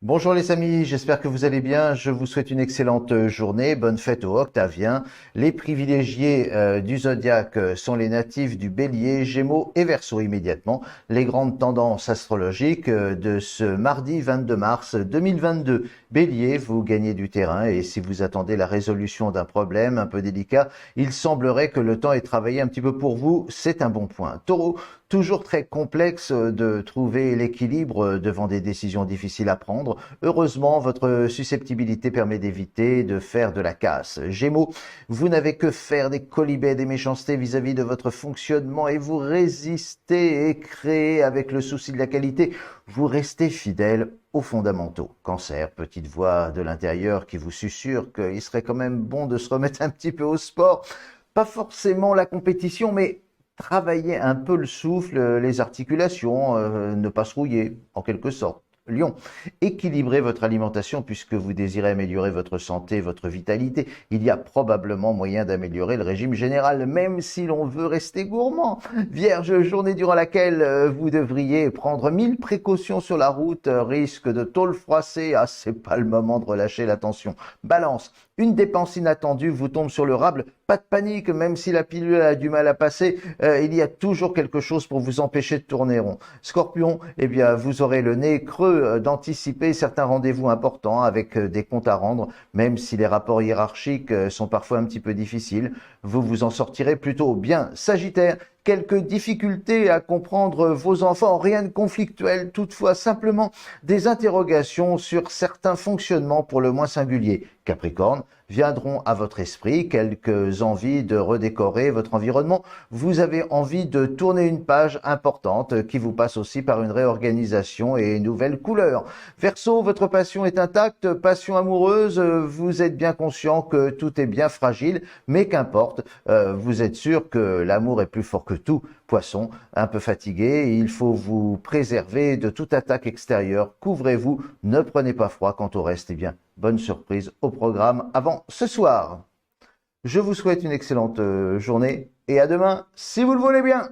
Bonjour les amis, j'espère que vous allez bien. Je vous souhaite une excellente journée. Bonne fête aux Octaviens. Les privilégiés du zodiaque sont les natifs du Bélier, Gémeaux et Verseau immédiatement. Les grandes tendances astrologiques de ce mardi 22 mars 2022. Bélier, vous gagnez du terrain et si vous attendez la résolution d'un problème un peu délicat, il semblerait que le temps ait travaillé un petit peu pour vous. C'est un bon point. Taureau, toujours très complexe de trouver l'équilibre devant des décisions difficiles à prendre. Heureusement, votre susceptibilité permet d'éviter de faire de la casse. Gémeaux, vous n'avez que faire des colibets, des méchancetés vis-à-vis de votre fonctionnement et vous résistez et créez avec le souci de la qualité. Vous restez fidèle aux fondamentaux. Cancer, petite voix de l'intérieur qui vous susurre qu'il serait quand même bon de se remettre un petit peu au sport. Pas forcément la compétition, mais travailler un peu le souffle, les articulations, ne pas se rouiller, en quelque sorte. Lion, équilibrez votre alimentation puisque vous désirez améliorer votre santé, votre vitalité. Il y a probablement moyen d'améliorer le régime général, même si l'on veut rester gourmand. Vierge, journée durant laquelle vous devriez prendre 1000 précautions sur la route, risque de tôle froissée. Ah, c'est pas le moment de relâcher la tension. Balance, une dépense inattendue vous tombe sur le rable. Pas de panique, même si la pilule a du mal à passer, il y a toujours quelque chose pour vous empêcher de tourner rond. Scorpion, eh bien, vous aurez le nez creux d'anticiper certains rendez-vous importants avec des comptes à rendre, même si les rapports hiérarchiques sont parfois un petit peu difficiles. Vous vous en sortirez plutôt bien. Sagittaire, quelques difficultés à comprendre vos enfants, rien de conflictuel, toutefois simplement des interrogations sur certains fonctionnements pour le moins singuliers. Capricorne, viendront à votre esprit quelques envies de redécorer votre environnement. Vous avez envie de tourner une page importante qui vous passe aussi par une réorganisation et une nouvelle couleur. Verseau, votre passion est intacte, passion amoureuse, vous êtes bien conscient que tout est bien fragile, mais qu'importe, vous êtes sûr que l'amour est plus fort que tout. Poisson, un peu fatigué, il faut vous préserver de toute attaque extérieure. Couvrez-vous, ne prenez pas froid. Quant au reste, eh bien, bonne surprise au programme avant ce soir. Je vous souhaite une excellente journée et à demain si vous le voulez bien.